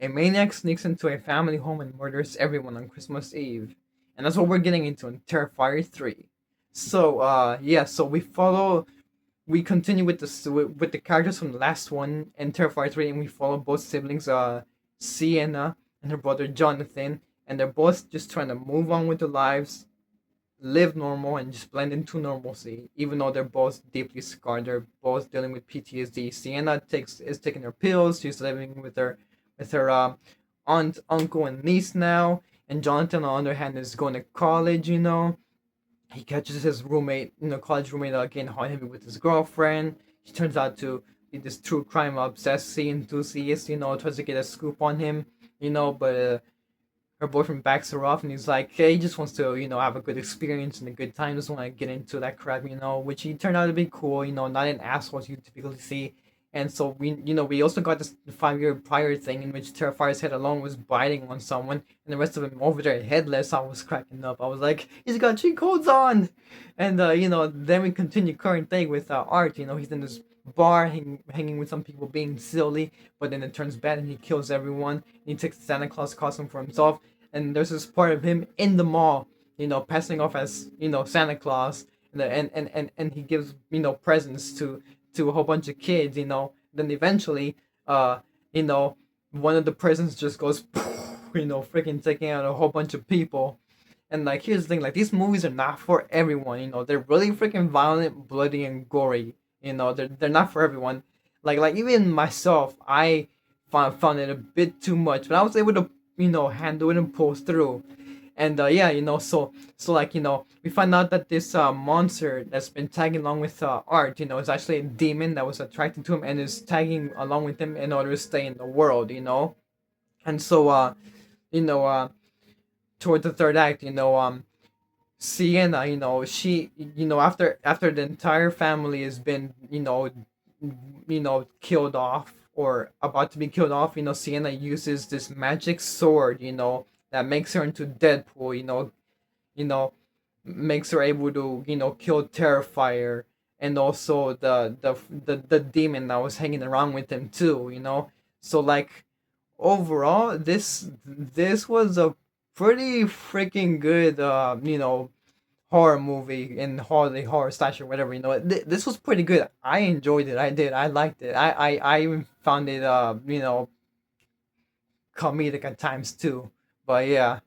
A maniac sneaks into a family home and murders everyone on Christmas Eve. And that's what we're getting into in Terrifier 3. So, yeah, so we continue with with the characters from the last one in Terrifier 3, and we follow both siblings, Sienna and her brother Jonathan, and they're both just trying to move on with their lives, live normal, and just blend into normalcy. Even though they're both deeply scarred, they're both dealing with PTSD. Sienna is taking her pills. She's living with her aunt, uncle, and niece now. And Jonathan, on the other hand, is going to college. He catches his roommate, college roommate, getting hot heavy with his girlfriend. She turns out to be this true crime obsessed enthusiast. Tries to get a scoop on him. But her boyfriend backs her off, and he's like, hey, he just wants to, have a good experience and a good time. Doesn't want to get into that crap, which he turned out to be cool. Not an asshole as you typically see. And so we also got this 5 year prior thing in which Terrifier's head alone was biting on someone, and the rest of him over there headless. I was cracking up. I was like, he's got cheat codes on, and then we continue current thing with Art. He's in this bar hanging with some people being silly, but then it turns bad and he kills everyone. And he takes the Santa Claus costume for himself, and there's this part of him in the mall, passing off as Santa Claus, and he gives presents to a whole bunch of kids, Then eventually, you know, one of the presents just goes, freaking taking out a whole bunch of people. And like, here's the thing: like, these movies are not for everyone. They're really freaking violent, bloody, and gory. They're not for everyone. Like even myself, I found it a bit too much, but I was able to handle it and pull through. And yeah, so like we find out that this monster that's been tagging along with Art, is actually a demon that was attracted to him and is tagging along with him in order to stay in the world. And so you know toward the third act, Sienna, she, after the entire family has been, killed off or about to be killed off, Sienna uses this magic sword, that makes her into Deadpool, you know, makes her able to, kill Terrifier and also the demon that was hanging around with him too. So like overall, this was a pretty freaking good, horror movie in holiday horror slasher, whatever. This was pretty good. I enjoyed it. I did. I liked it. I even found it, comedic at times too. But yeah.